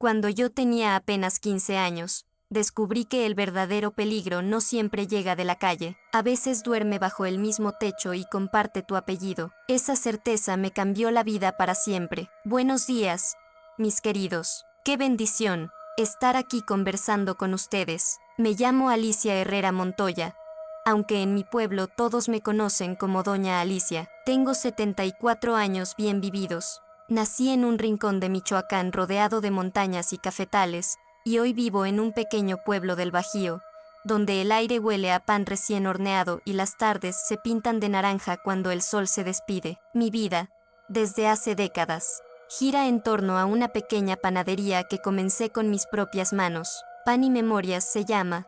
Cuando yo tenía apenas 15 años, descubrí que el verdadero peligro no siempre llega de la calle. A veces duerme bajo el mismo techo y comparte tu apellido. Esa certeza me cambió la vida para siempre. Buenos días, mis queridos. Qué bendición estar aquí conversando con ustedes. Me llamo Alicia Herrera Montoya, aunque en mi pueblo todos me conocen como Doña Alicia. Tengo 74 años bien vividos. Nací en un rincón de Michoacán rodeado de montañas y cafetales, y hoy vivo en un pequeño pueblo del Bajío, donde el aire huele a pan recién horneado y las tardes se pintan de naranja cuando el sol se despide. Mi vida, desde hace décadas, gira en torno a una pequeña panadería que comencé con mis propias manos. Pan y Memorias se llama,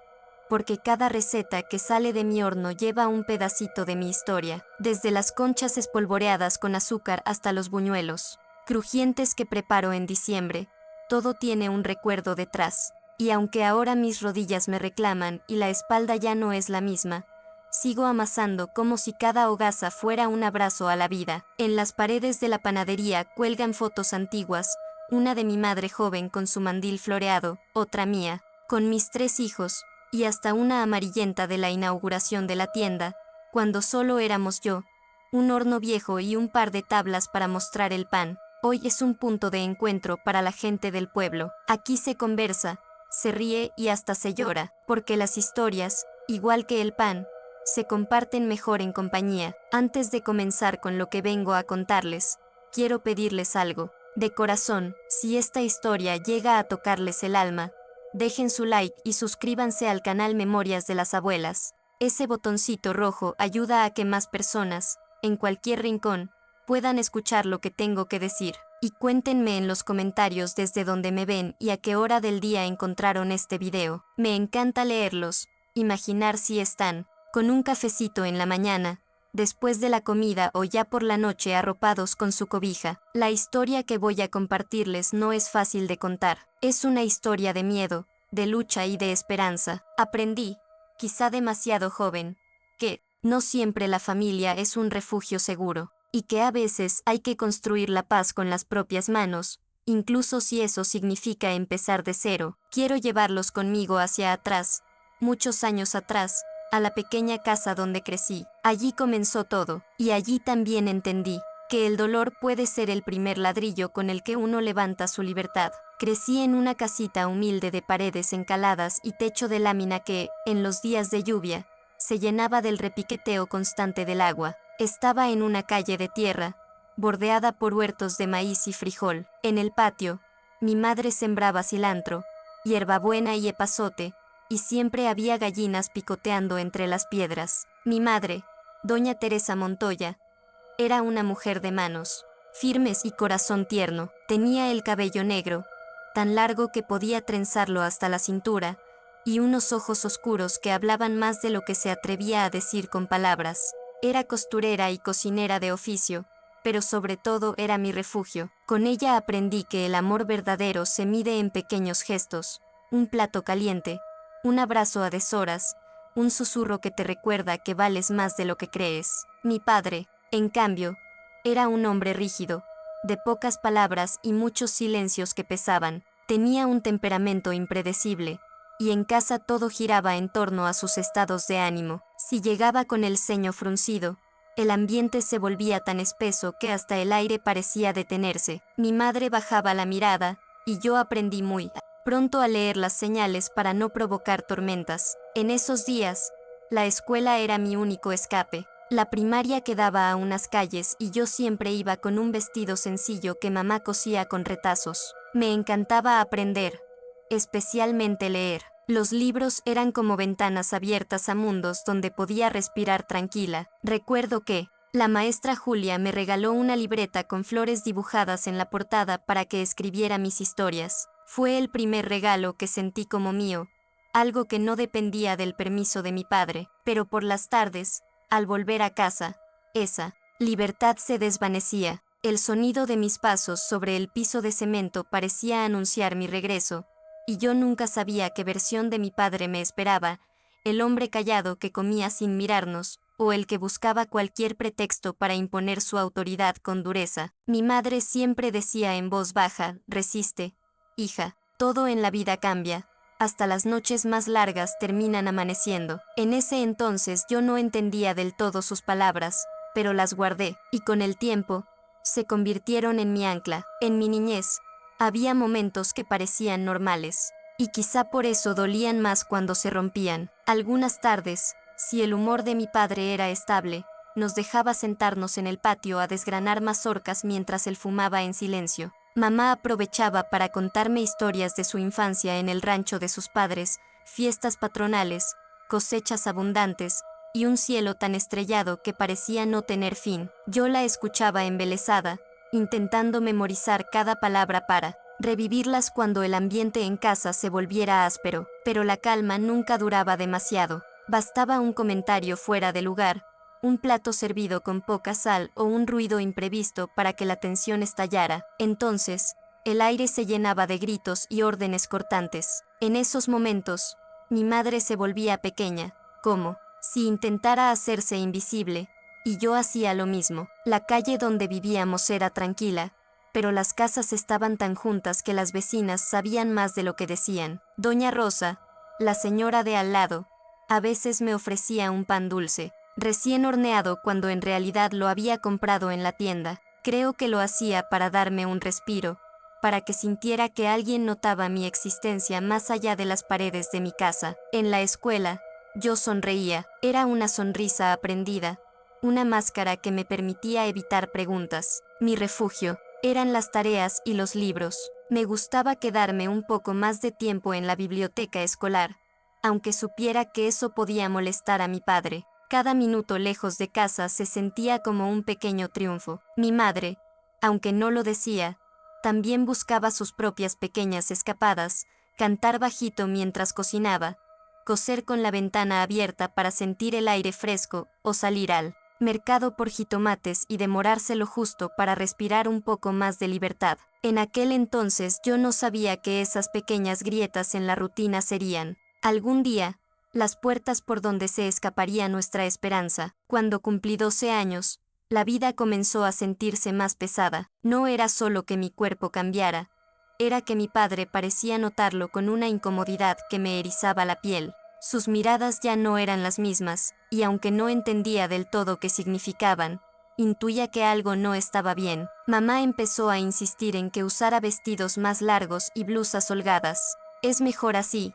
porque cada receta que sale de mi horno lleva un pedacito de mi historia, desde las conchas espolvoreadas con azúcar hasta los buñuelos crujientes que preparo en diciembre. Todo tiene un recuerdo detrás, y aunque ahora mis rodillas me reclaman y la espalda ya no es la misma, sigo amasando como si cada hogaza fuera un abrazo a la vida. En las paredes de la panadería cuelgan fotos antiguas, una de mi madre joven con su mandil floreado, otra mía, con mis 3 hijos, y hasta una amarillenta de la inauguración de la tienda, cuando solo éramos yo, un horno viejo y un par de tablas para mostrar el pan. Hoy es un punto de encuentro para la gente del pueblo. Aquí se conversa, se ríe y hasta se llora, porque las historias, igual que el pan, se comparten mejor en compañía. Antes de comenzar con lo que vengo a contarles, quiero pedirles algo. De corazón, si esta historia llega a tocarles el alma, dejen su like y suscríbanse al canal Memorias de las Abuelas. Ese botoncito rojo ayuda a que más personas, en cualquier rincón, puedan escuchar lo que tengo que decir. Y cuéntenme en los comentarios desde donde me ven y a qué hora del día encontraron este video. Me encanta leerlos, imaginar si están, con un cafecito en la mañana, después de la comida o ya por la noche arropados con su cobija. La historia que voy a compartirles no es fácil de contar. Es una historia de miedo, de lucha y de esperanza. Aprendí, quizá demasiado joven, que no siempre la familia es un refugio seguro, y que a veces hay que construir la paz con las propias manos, incluso si eso significa empezar de cero. Quiero llevarlos conmigo hacia atrás, muchos años atrás, a la pequeña casa donde crecí. Allí comenzó todo, y allí también entendí que el dolor puede ser el primer ladrillo con el que uno levanta su libertad. Crecí en una casita humilde de paredes encaladas y techo de lámina que, en los días de lluvia, se llenaba del repiqueteo constante del agua. Estaba en una calle de tierra, bordeada por huertos de maíz y frijol. En el patio, mi madre sembraba cilantro, hierbabuena y epazote, y siempre había gallinas picoteando entre las piedras. Mi madre, doña Teresa Montoya, era una mujer de manos firmes y corazón tierno. Tenía el cabello negro, tan largo que podía trenzarlo hasta la cintura, y unos ojos oscuros que hablaban más de lo que se atrevía a decir con palabras. Era costurera y cocinera de oficio, pero sobre todo era mi refugio. Con ella aprendí que el amor verdadero se mide en pequeños gestos, un plato caliente, un abrazo a deshoras, un susurro que te recuerda que vales más de lo que crees. Mi padre, en cambio, era un hombre rígido, de pocas palabras y muchos silencios que pesaban. Tenía un temperamento impredecible, y en casa todo giraba en torno a sus estados de ánimo. Si llegaba con el ceño fruncido, el ambiente se volvía tan espeso que hasta el aire parecía detenerse. Mi madre bajaba la mirada, y yo aprendí muy pronto a leer las señales para no provocar tormentas. En esos días, la escuela era mi único escape. La primaria quedaba a unas calles y yo siempre iba con un vestido sencillo que mamá cosía con retazos. Me encantaba aprender, especialmente leer. Los libros eran como ventanas abiertas a mundos donde podía respirar tranquila. Recuerdo que la maestra Julia me regaló una libreta con flores dibujadas en la portada para que escribiera mis historias. Fue el primer regalo que sentí como mío, algo que no dependía del permiso de mi padre, pero por las tardes, al volver a casa, esa libertad se desvanecía. El sonido de mis pasos sobre el piso de cemento parecía anunciar mi regreso, y yo nunca sabía qué versión de mi padre me esperaba, el hombre callado que comía sin mirarnos, o el que buscaba cualquier pretexto para imponer su autoridad con dureza. Mi madre siempre decía en voz baja, resiste, hija, Todo en la vida cambia. Hasta las noches más largas terminan amaneciendo. En ese entonces yo no entendía del todo sus palabras, pero las guardé, y con el tiempo, se convirtieron en mi ancla. En mi niñez, había momentos que parecían normales, y quizá por eso dolían más cuando se rompían. Algunas tardes, si el humor de mi padre era estable, nos dejaba sentarnos en el patio a desgranar mazorcas mientras él fumaba en silencio. Mamá aprovechaba para contarme historias de su infancia en el rancho de sus padres, fiestas patronales, cosechas abundantes, y un cielo tan estrellado que parecía no tener fin. Yo la escuchaba embelesada, intentando memorizar cada palabra para revivirlas cuando el ambiente en casa se volviera áspero, pero la calma nunca duraba demasiado. Bastaba un comentario fuera de lugar, un plato servido con poca sal o un ruido imprevisto para que la tensión estallara. Entonces, el aire se llenaba de gritos y órdenes cortantes. En esos momentos, mi madre se volvía pequeña, como si intentara hacerse invisible, y yo hacía lo mismo. La calle donde vivíamos era tranquila, pero las casas estaban tan juntas que las vecinas sabían más de lo que decían. Doña Rosa, la señora de al lado, a veces me ofrecía un pan dulce, recién horneado cuando en realidad lo había comprado en la tienda. Creo que lo hacía para darme un respiro, para que sintiera que alguien notaba mi existencia más allá de las paredes de mi casa. En la escuela, yo sonreía. Era una sonrisa aprendida, una máscara que me permitía evitar preguntas. Mi refugio eran las tareas y los libros. Me gustaba quedarme un poco más de tiempo en la biblioteca escolar, aunque supiera que eso podía molestar a mi padre. Cada minuto lejos de casa se sentía como un pequeño triunfo. Mi madre, aunque no lo decía, también buscaba sus propias pequeñas escapadas, cantar bajito mientras cocinaba, coser con la ventana abierta para sentir el aire fresco, o salir al mercado por jitomates y demorarse lo justo para respirar un poco más de libertad. En aquel entonces yo no sabía que esas pequeñas grietas en la rutina serían, algún día, las puertas por donde se escaparía nuestra esperanza. Cuando cumplí 12 años, la vida comenzó a sentirse más pesada. No era solo que mi cuerpo cambiara, era que mi padre parecía notarlo con una incomodidad que me erizaba la piel. Sus miradas ya no eran las mismas, y aunque no entendía del todo qué significaban, intuía que algo no estaba bien. Mamá empezó a insistir en que usara vestidos más largos y blusas holgadas. Es mejor así,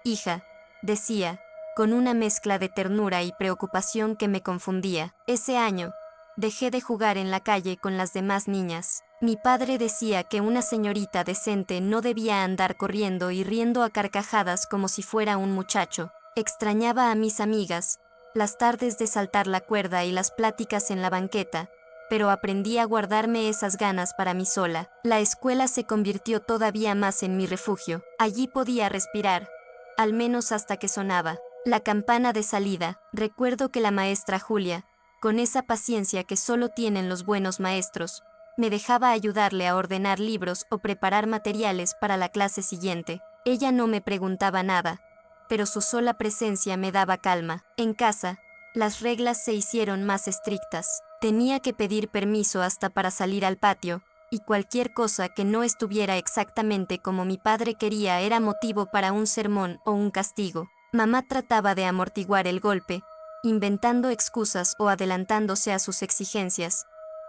hija, decía, con una mezcla de ternura y preocupación que me confundía. Ese año, dejé de jugar en la calle con las demás niñas. Mi padre decía que una señorita decente no debía andar corriendo y riendo a carcajadas como si fuera un muchacho. Extrañaba a mis amigas, las tardes de saltar la cuerda y las pláticas en la banqueta, pero aprendí a guardarme esas ganas para mí sola. La escuela se convirtió todavía más en mi refugio. Allí podía respirar, al menos hasta que sonaba la campana de salida. Recuerdo que la maestra Julia, con esa paciencia que solo tienen los buenos maestros, me dejaba ayudarle a ordenar libros o preparar materiales para la clase siguiente. Ella no me preguntaba nada, pero su sola presencia me daba calma. En casa, las reglas se hicieron más estrictas. Tenía que pedir permiso hasta para salir al patio, y cualquier cosa que no estuviera exactamente como mi padre quería era motivo para un sermón o un castigo. Mamá trataba de amortiguar el golpe, inventando excusas o adelantándose a sus exigencias,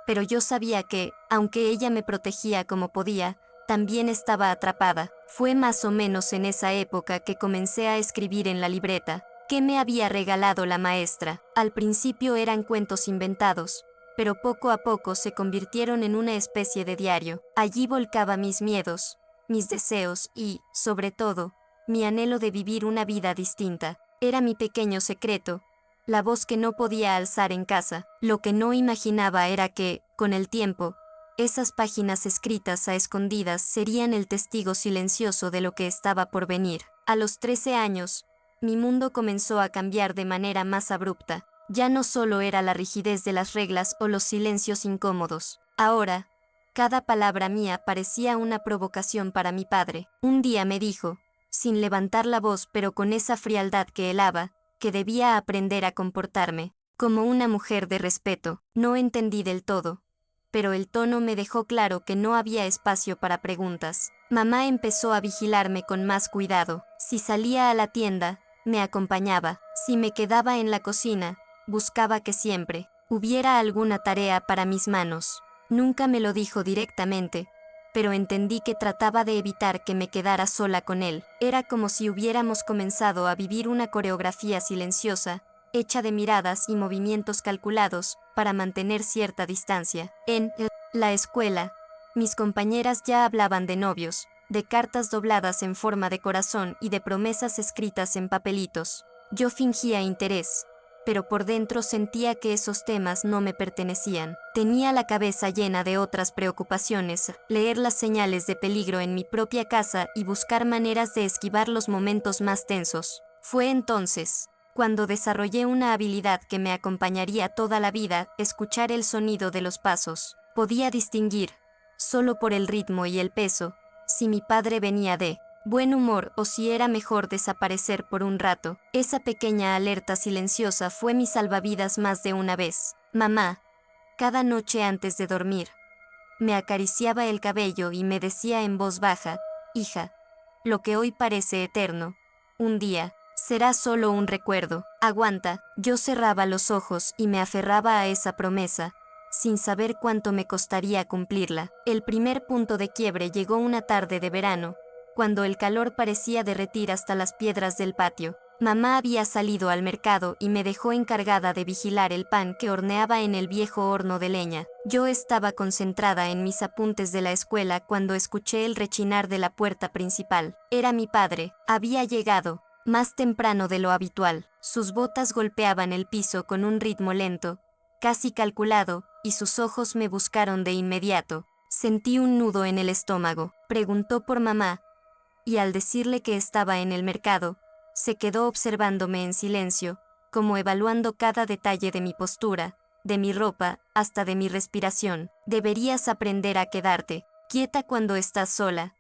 pero yo sabía que, aunque ella me protegía como podía, también estaba atrapada. Fue más o menos en esa época que comencé a escribir en la libreta que me había regalado la maestra. Al principio eran cuentos inventados, pero poco a poco se convirtieron en una especie de diario. Allí volcaba mis miedos, mis deseos y, sobre todo, mi anhelo de vivir una vida distinta. Era mi pequeño secreto, la voz que no podía alzar en casa. Lo que no imaginaba era que, con el tiempo, esas páginas escritas a escondidas serían el testigo silencioso de lo que estaba por venir. A los 13 años, mi mundo comenzó a cambiar de manera más abrupta. Ya no solo era la rigidez de las reglas o los silencios incómodos. Ahora, cada palabra mía parecía una provocación para mi padre. Un día me dijo, sin levantar la voz pero con esa frialdad que helaba, que debía aprender a comportarme como una mujer de respeto. No entendí del todo, pero el tono me dejó claro que no había espacio para preguntas. Mamá empezó a vigilarme con más cuidado. Si salía a la tienda, me acompañaba. Si me quedaba en la cocina, buscaba que siempre hubiera alguna tarea para mis manos. Nunca me lo dijo directamente, pero entendí que trataba de evitar que me quedara sola con él. Era como si hubiéramos comenzado a vivir una coreografía silenciosa, hecha de miradas y movimientos calculados, para mantener cierta distancia. En la escuela, mis compañeras ya hablaban de novios, de cartas dobladas en forma de corazón y de promesas escritas en papelitos. Yo fingía interés, pero por dentro sentía que esos temas no me pertenecían. Tenía la cabeza llena de otras preocupaciones, leer las señales de peligro en mi propia casa y buscar maneras de esquivar los momentos más tensos. Fue entonces cuando desarrollé una habilidad que me acompañaría toda la vida: escuchar el sonido de los pasos. Podía distinguir, solo por el ritmo y el peso, si mi padre venía de buen humor o si era mejor desaparecer por un rato. Esa pequeña alerta silenciosa fue mi salvavidas más de una vez. Mamá, cada noche antes de dormir, me acariciaba el cabello y me decía en voz baja: hija, lo que hoy parece eterno, un día será solo un recuerdo. Aguanta. Yo cerraba los ojos y me aferraba a esa promesa, sin saber cuánto me costaría cumplirla. El primer punto de quiebre llegó una tarde de verano, cuando el calor parecía derretir hasta las piedras del patio. Mamá había salido al mercado y me dejó encargada de vigilar el pan que horneaba en el viejo horno de leña. Yo estaba concentrada en mis apuntes de la escuela cuando escuché el rechinar de la puerta principal. Era mi padre. Había llegado más temprano de lo habitual. Sus botas golpeaban el piso con un ritmo lento, casi calculado, y sus ojos me buscaron de inmediato. Sentí un nudo en el estómago. Preguntó por mamá, y al decirle que estaba en el mercado, se quedó observándome en silencio, como evaluando cada detalle de mi postura, de mi ropa, hasta de mi respiración. Deberías aprender a quedarte quieta cuando estás sola,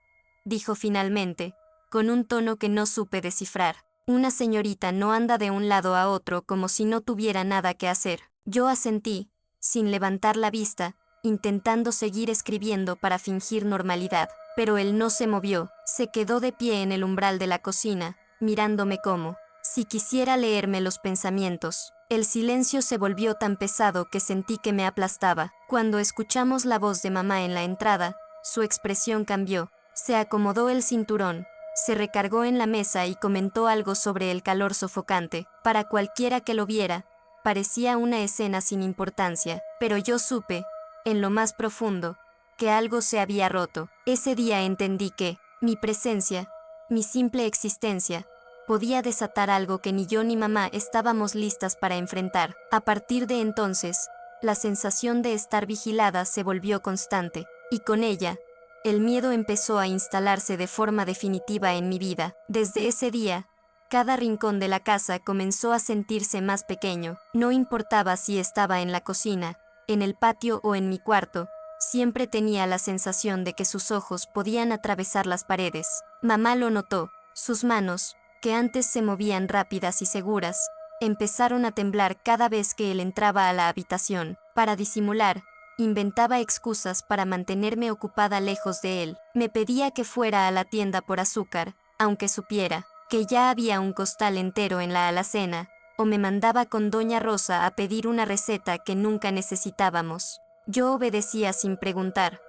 dijo finalmente, con un tono que no supe descifrar. Una señorita no anda de un lado a otro como si no tuviera nada que hacer. Yo asentí, sin levantar la vista, intentando seguir escribiendo para fingir normalidad. Pero él no se movió. Se quedó de pie en el umbral de la cocina, mirándome como si quisiera leerme los pensamientos. El silencio se volvió tan pesado que sentí que me aplastaba. Cuando escuchamos la voz de mamá en la entrada, su expresión cambió. Se acomodó el cinturón, se recargó en la mesa y comentó algo sobre el calor sofocante. Para cualquiera que lo viera, parecía una escena sin importancia, pero yo supe, en lo más profundo, que algo se había roto. Ese día entendí que mi presencia, mi simple existencia, podía desatar algo que ni yo ni mamá estábamos listas para enfrentar. A partir de entonces, la sensación de estar vigilada se volvió constante, y con ella, el miedo empezó a instalarse de forma definitiva en mi vida. Desde ese día, cada rincón de la casa comenzó a sentirse más pequeño. No importaba si estaba en la cocina, en el patio o en mi cuarto, siempre tenía la sensación de que sus ojos podían atravesar las paredes. Mamá lo notó. Sus manos, que antes se movían rápidas y seguras, empezaron a temblar cada vez que él entraba a la habitación. Para disimular, inventaba excusas para mantenerme ocupada lejos de él. Me pedía que fuera a la tienda por azúcar, aunque supiera que ya había un costal entero en la alacena, o me mandaba con Doña Rosa a pedir una receta que nunca necesitábamos. Yo obedecía sin preguntar,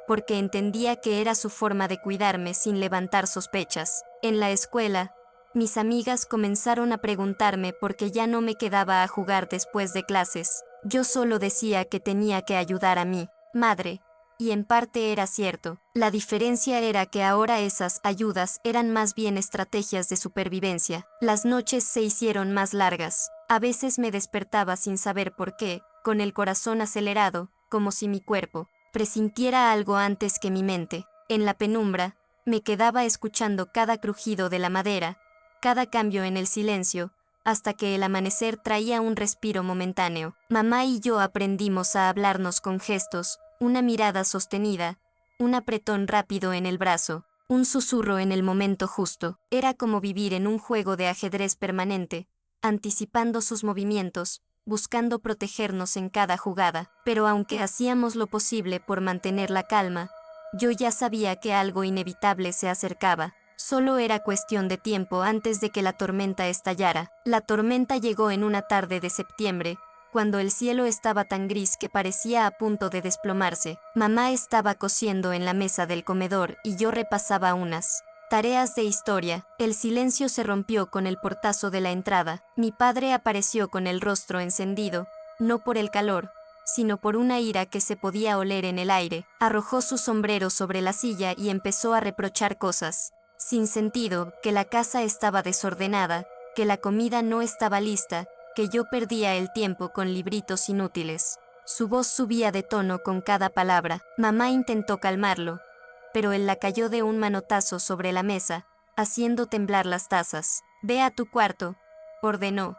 porque entendía que era su forma de cuidarme sin levantar sospechas. En la escuela, mis amigas comenzaron a preguntarme por qué ya no me quedaba a jugar después de clases. Yo solo decía que tenía que ayudar a mi madre, y en parte era cierto. La diferencia era que ahora esas ayudas eran más bien estrategias de supervivencia. Las noches se hicieron más largas. A veces me despertaba sin saber por qué, con el corazón acelerado, como si mi cuerpo presintiera algo antes que mi mente. En la penumbra, me quedaba escuchando cada crujido de la madera, cada cambio en el silencio, hasta que el amanecer traía un respiro momentáneo. Mamá y yo aprendimos a hablarnos con gestos, una mirada sostenida, un apretón rápido en el brazo, un susurro en el momento justo. Era como vivir en un juego de ajedrez permanente, anticipando sus movimientos, buscando protegernos en cada jugada. Pero aunque hacíamos lo posible por mantener la calma, Yo ya sabía que algo inevitable se acercaba. Solo era cuestión de tiempo antes de que la tormenta estallara. La tormenta llegó en una tarde de septiembre, cuando el cielo estaba tan gris que parecía a punto de desplomarse. Mamá estaba cosiendo en la mesa del comedor y yo repasaba unas tareas de historia. El silencio se rompió con el portazo de la entrada. Mi padre apareció con el rostro encendido, no por el calor, sino por una ira que se podía oler en el aire. Arrojó su sombrero sobre la silla y empezó a reprochar cosas sin sentido, que la casa estaba desordenada, que la comida no estaba lista, que yo perdía el tiempo con libritos inútiles. Su voz subía de tono con cada palabra. Mamá intentó calmarlo, pero él la cayó de un manotazo sobre la mesa, haciendo temblar las tazas. «Ve a tu cuarto», ordenó,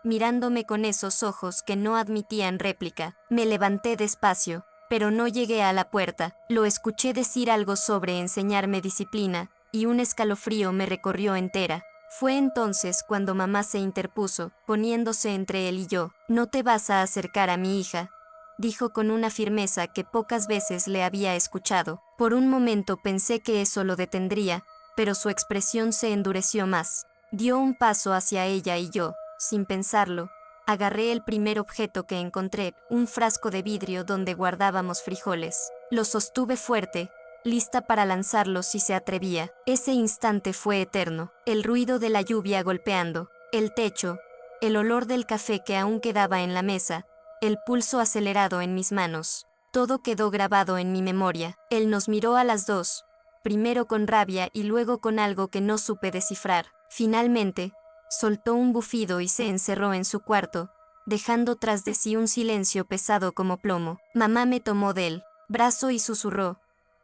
mirándome con esos ojos que no admitían réplica. Me levanté despacio, pero no llegué a la puerta. Lo escuché decir algo sobre enseñarme disciplina, y un escalofrío me recorrió entera. Fue entonces cuando mamá se interpuso, poniéndose entre él y yo. «No te vas a acercar a mi hija», dijo con una firmeza que pocas veces le había escuchado. Por un momento pensé que eso lo detendría, pero su expresión se endureció más. Dio un paso hacia ella y yo, sin pensarlo, agarré el primer objeto que encontré, un frasco de vidrio donde guardábamos frijoles. Lo sostuve fuerte, lista para lanzarlo si se atrevía. Ese instante fue eterno. El ruido de la lluvia golpeando el techo, el olor del café que aún quedaba en la mesa, el pulso acelerado en mis manos. Todo quedó grabado en mi memoria. Él nos miró a las dos, primero con rabia y luego con algo que no supe descifrar. Finalmente, soltó un bufido y se encerró en su cuarto, dejando tras de sí un silencio pesado como plomo. Mamá me tomó del brazo y susurró: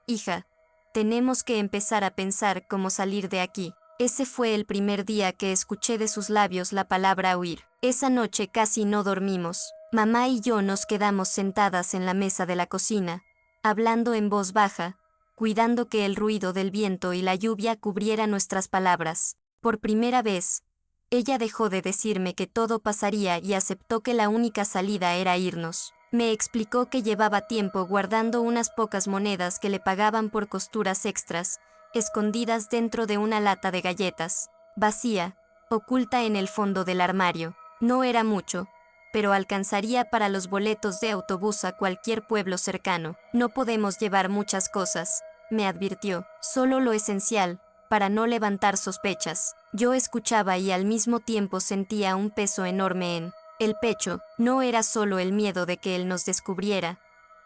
«Hija, tenemos que empezar a pensar cómo salir de aquí». Ese fue el primer día que escuché de sus labios la palabra huir. Esa noche casi no dormimos. Mamá y yo nos quedamos sentadas en la mesa de la cocina, hablando en voz baja, cuidando que el ruido del viento y la lluvia cubriera nuestras palabras. Por primera vez, ella dejó de decirme que todo pasaría y aceptó que la única salida era irnos. Me explicó que llevaba tiempo guardando unas pocas monedas que le pagaban por costuras extras, escondidas dentro de una lata de galletas, vacía, oculta en el fondo del armario. No era mucho, pero alcanzaría para los boletos de autobús a cualquier pueblo cercano. «No podemos llevar muchas cosas», me advirtió, «solo lo esencial, para no levantar sospechas». Yo escuchaba y al mismo tiempo sentía un peso enorme en el pecho. No era solo el miedo de que él nos descubriera,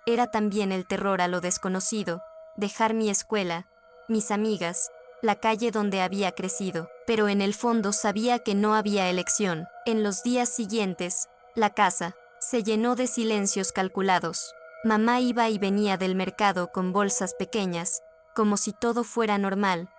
era también el terror a lo desconocido, dejar mi escuela, mis amigas, la calle donde había crecido. Pero en el fondo sabía que no había elección. En los días siguientes, la casa se llenó de silencios calculados. Mamá iba y venía del mercado con bolsas pequeñas, como si todo fuera normal,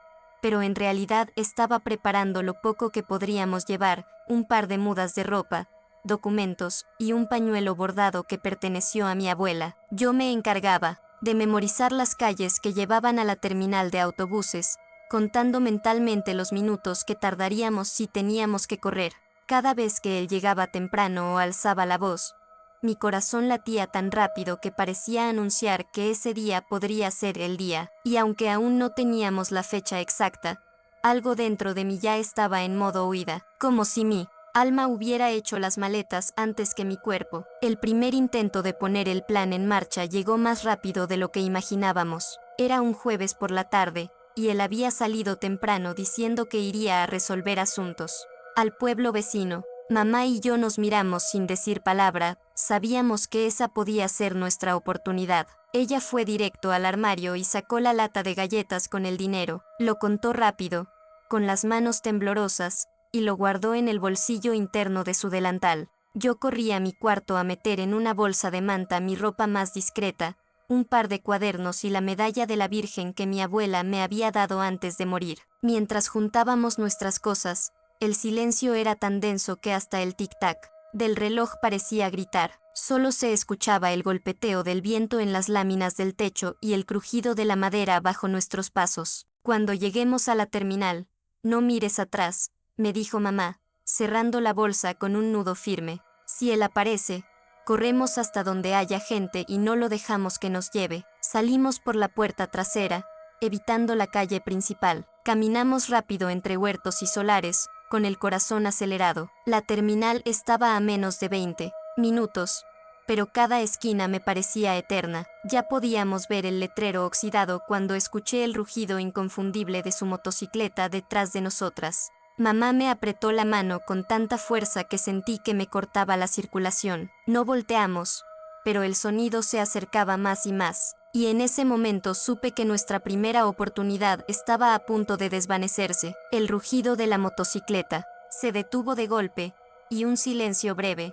pero en realidad estaba preparando lo poco que podríamos llevar, un par de mudas de ropa, documentos y un pañuelo bordado que perteneció a mi abuela. Yo me encargaba de memorizar las calles que llevaban a la terminal de autobuses, contando mentalmente los minutos que tardaríamos si teníamos que correr. Cada vez que él llegaba temprano o alzaba la voz, mi corazón latía tan rápido que parecía anunciar que ese día podría ser el día. Y aunque aún no teníamos la fecha exacta, algo dentro de mí ya estaba en modo huida, como si mi alma hubiera hecho las maletas antes que mi cuerpo. El primer intento de poner el plan en marcha llegó más rápido de lo que imaginábamos. Era un jueves por la tarde, y él había salido temprano diciendo que iría a resolver asuntos al pueblo vecino. Mamá y yo nos miramos sin decir palabra, sabíamos que esa podía ser nuestra oportunidad. Ella fue directo al armario y sacó la lata de galletas con el dinero, lo contó rápido, con las manos temblorosas, y lo guardó en el bolsillo interno de su delantal. Yo corrí a mi cuarto a meter en una bolsa de manta mi ropa más discreta, un par de cuadernos y la medalla de la Virgen que mi abuela me había dado antes de morir. Mientras juntábamos nuestras cosas, el silencio era tan denso que hasta el tic-tac del reloj parecía gritar. Solo se escuchaba el golpeteo del viento en las láminas del techo y el crujido de la madera bajo nuestros pasos. «Cuando lleguemos a la terminal, no mires atrás», me dijo mamá, cerrando la bolsa con un nudo firme. «Si él aparece, Corremos hasta donde haya gente y no lo dejamos que nos lleve. Salimos por la puerta trasera, evitando la calle principal. Caminamos rápido entre huertos y solares, con el corazón acelerado. La terminal estaba a menos de 20 minutos, pero cada esquina me parecía eterna. Ya podíamos ver el letrero oxidado cuando escuché el rugido inconfundible de su motocicleta detrás de nosotras. Mamá me apretó la mano con tanta fuerza que sentí que me cortaba la circulación. No volteamos, pero el sonido se acercaba más y más, y en ese momento supe que nuestra primera oportunidad estaba a punto de desvanecerse. El rugido de la motocicleta se detuvo de golpe, y un silencio breve,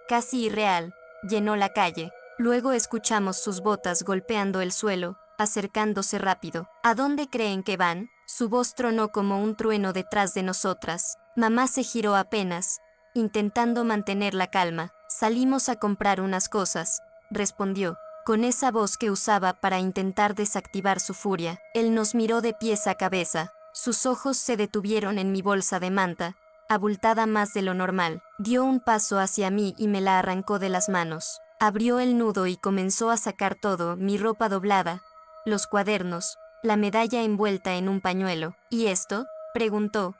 casi irreal, llenó la calle. Luego escuchamos sus botas golpeando el suelo, acercándose rápido. ¿A dónde creen que van? Su voz tronó como un trueno detrás de nosotras. Mamá se giró apenas, intentando mantener la calma. Salimos a comprar unas cosas, respondió, con esa voz que usaba para intentar desactivar su furia. Él nos miró de pies a cabeza. Sus ojos se detuvieron en mi bolsa de manta, abultada más de lo normal. Dio un paso hacia mí y me la arrancó de las manos. Abrió el nudo y comenzó a sacar todo, mi ropa doblada, los cuadernos, la medalla envuelta en un pañuelo. ¿Y esto?, preguntó,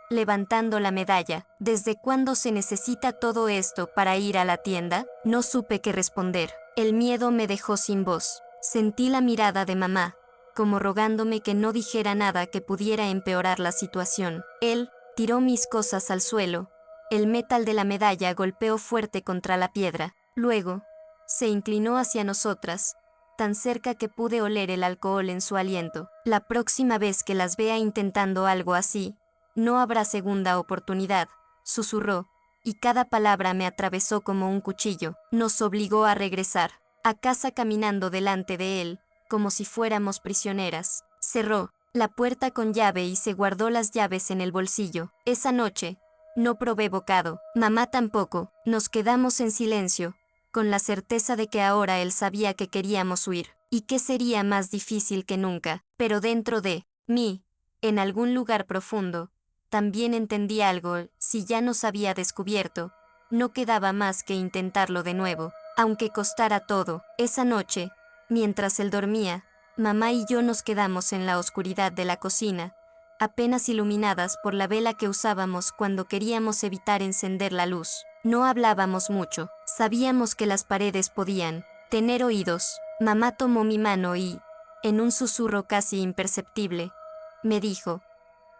levantando la medalla. ¿Desde cuándo se necesita todo esto para ir a la tienda? No supe qué responder. El miedo me dejó sin voz. Sentí la mirada de mamá, como rogándome que no dijera nada que pudiera empeorar la situación. Él tiró mis cosas al suelo. El metal de la medalla golpeó fuerte contra la piedra. Luego, se inclinó hacia nosotras, tan cerca que pude oler el alcohol en su aliento. La próxima vez que las vea intentando algo así, no habrá segunda oportunidad, susurró, y cada palabra me atravesó como un cuchillo. Nos obligó a regresar a casa caminando delante de él, como si fuéramos prisioneras. Cerró la puerta con llave y se guardó las llaves en el bolsillo. Esa noche, no probé bocado. Mamá tampoco. Nos quedamos en silencio, con la certeza de que ahora él sabía que queríamos huir, y que sería más difícil que nunca. Pero dentro de mí, en algún lugar profundo, también entendí algo. Si ya nos había descubierto, no quedaba más que intentarlo de nuevo, aunque costara todo. Esa noche, mientras él dormía, mamá y yo nos quedamos en la oscuridad de la cocina, apenas iluminadas por la vela que usábamos cuando queríamos evitar encender la luz. No hablábamos mucho. Sabíamos que las paredes podían tener oídos. Mamá tomó mi mano y, en un susurro casi imperceptible, me dijo,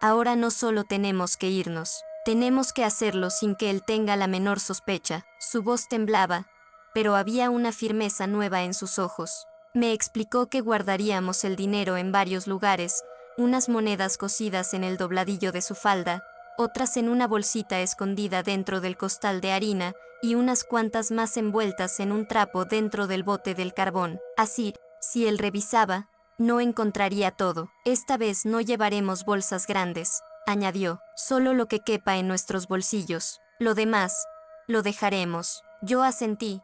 ahora no solo tenemos que irnos, tenemos que hacerlo sin que él tenga la menor sospecha. Su voz temblaba, pero había una firmeza nueva en sus ojos. Me explicó que guardaríamos el dinero en varios lugares, unas monedas cosidas en el dobladillo de su falda, otras en una bolsita escondida dentro del costal de harina, y unas cuantas más envueltas en un trapo dentro del bote del carbón. Así, si él revisaba, no encontraría todo. Esta vez no llevaremos bolsas grandes, añadió, solo lo que quepa en nuestros bolsillos. Lo demás, lo dejaremos. Yo asentí,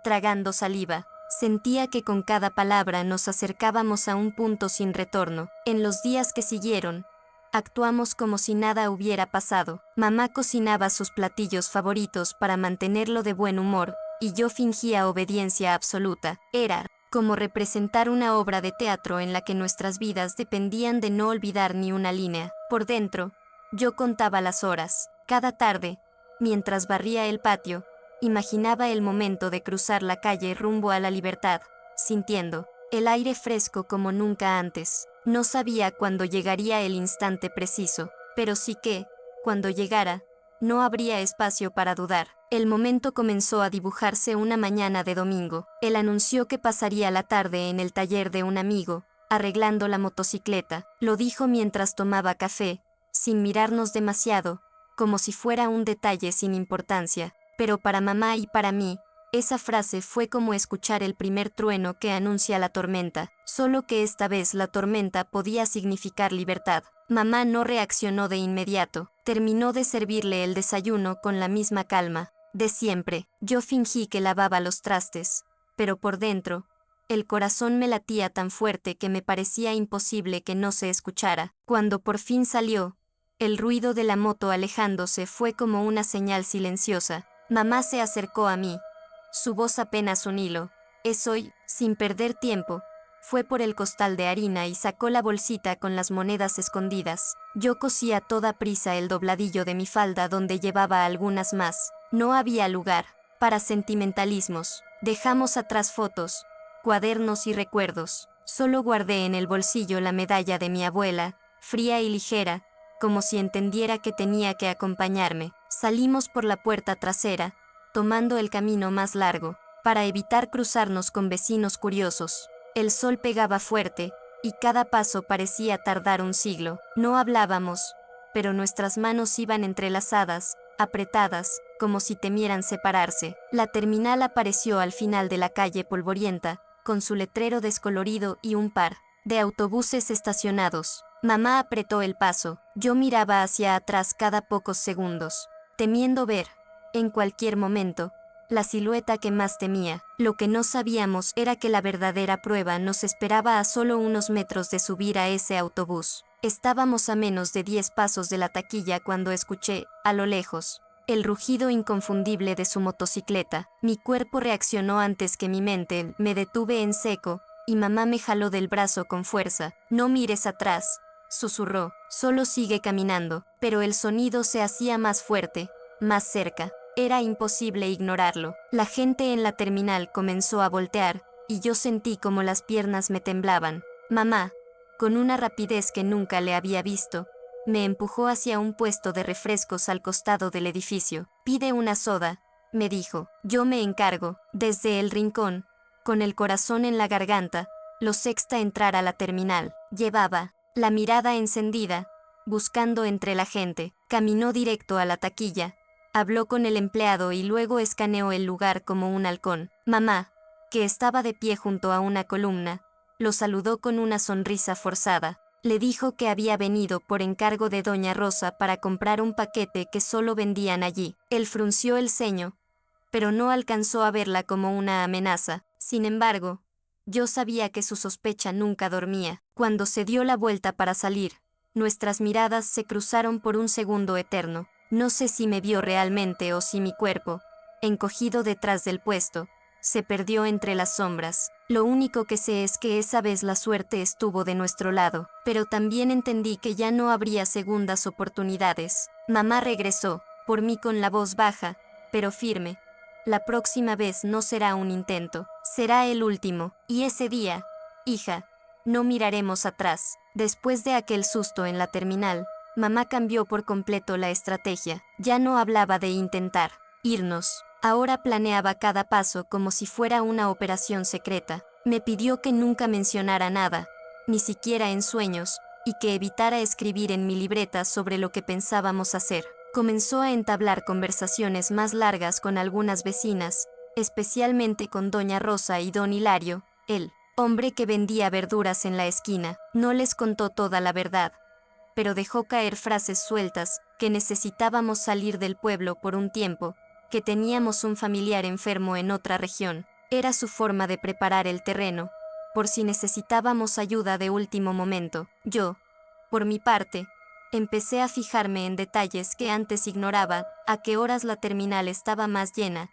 tragando saliva. Sentía que con cada palabra nos acercábamos a un punto sin retorno. En los días que siguieron, actuamos como si nada hubiera pasado. Mamá cocinaba sus platillos favoritos para mantenerlo de buen humor, y yo fingía obediencia absoluta. Era como representar una obra de teatro en la que nuestras vidas dependían de no olvidar ni una línea. Por dentro, yo contaba las horas. Cada tarde, mientras barría el patio, imaginaba el momento de cruzar la calle rumbo a la libertad, sintiendo el aire fresco como nunca antes. No sabía cuándo llegaría el instante preciso, pero sí que, cuando llegara, no habría espacio para dudar. El momento comenzó a dibujarse una mañana de domingo. Él anunció que pasaría la tarde en el taller de un amigo, arreglando la motocicleta. Lo dijo mientras tomaba café, sin mirarnos demasiado, como si fuera un detalle sin importancia. Pero para mamá y para mí, esa frase fue como escuchar el primer trueno que anuncia la tormenta, solo que esta vez la tormenta podía significar libertad. Mamá no reaccionó de inmediato. Terminó de servirle el desayuno con la misma calma de siempre. Yo fingí que lavaba los trastes, pero por dentro, el corazón me latía tan fuerte que me parecía imposible que no se escuchara. Cuando por fin salió, el ruido de la moto alejándose fue como una señal silenciosa. Mamá se acercó a mí, su voz apenas un hilo. Es hoy, sin perder tiempo. Fue por el costal de harina y sacó la bolsita con las monedas escondidas. Yo cosí a toda prisa el dobladillo de mi falda donde llevaba algunas más. No había lugar para sentimentalismos. Dejamos atrás fotos, cuadernos y recuerdos. Solo guardé en el bolsillo la medalla de mi abuela, fría y ligera, como si entendiera que tenía que acompañarme. Salimos por la puerta trasera, tomando el camino más largo, para evitar cruzarnos con vecinos curiosos. El sol pegaba fuerte, y cada paso parecía tardar un siglo. No hablábamos, pero nuestras manos iban entrelazadas, apretadas, como si temieran separarse. La terminal apareció al final de la calle polvorienta, con su letrero descolorido y un par de autobuses estacionados. Mamá apretó el paso. Yo miraba hacia atrás cada pocos segundos, temiendo ver, en cualquier momento, la silueta que más temía. Lo que no sabíamos era que la verdadera prueba nos esperaba a solo unos metros de subir a ese autobús. Estábamos a menos de 10 pasos de la taquilla cuando escuché, a lo lejos, el rugido inconfundible de su motocicleta. Mi cuerpo reaccionó antes que mi mente. Me detuve en seco, y mamá me jaló del brazo con fuerza. No mires atrás, susurró. Solo sigue caminando. Pero el sonido se hacía más fuerte, más cerca. Era imposible ignorarlo. La gente en la terminal comenzó a voltear, y yo sentí como las piernas me temblaban. Mamá, con una rapidez que nunca le había visto, me empujó hacia un puesto de refrescos al costado del edificio. Pide una soda, me dijo. Yo me encargo. Desde el rincón, con el corazón en la garganta, lo sexta entrar a la terminal. Llevaba la mirada encendida, buscando entre la gente. Caminó directo a la taquilla. Habló con el empleado y luego escaneó el lugar como un halcón. Mamá, que estaba de pie junto a una columna, lo saludó con una sonrisa forzada. Le dijo que había venido por encargo de Doña Rosa para comprar un paquete que solo vendían allí. Él frunció el ceño, pero no alcanzó a verla como una amenaza. Sin embargo, yo sabía que su sospecha nunca dormía. Cuando se dio la vuelta para salir, nuestras miradas se cruzaron por un segundo eterno. No sé si me vio realmente o si mi cuerpo, encogido detrás del puesto, se perdió entre las sombras. Lo único que sé es que esa vez la suerte estuvo de nuestro lado, pero también entendí que ya no habría segundas oportunidades. Mamá regresó, por mí con la voz baja, pero firme. La próxima vez no será un intento, será el último, y ese día, hija, no miraremos atrás. Después de aquel susto en la terminal, mamá cambió por completo la estrategia. Ya no hablaba de intentar irnos. Ahora planeaba cada paso como si fuera una operación secreta. Me pidió que nunca mencionara nada, ni siquiera en sueños, y que evitara escribir en mi libreta sobre lo que pensábamos hacer. Comenzó a entablar conversaciones más largas con algunas vecinas, especialmente con Doña Rosa y Don Hilario, el hombre que vendía verduras en la esquina. No les contó toda la verdad, pero dejó caer frases sueltas, que necesitábamos salir del pueblo por un tiempo, que teníamos un familiar enfermo en otra región. Era su forma de preparar el terreno, por si necesitábamos ayuda de último momento. Yo, por mi parte, empecé a fijarme en detalles que antes ignoraba: a qué horas la terminal estaba más llena,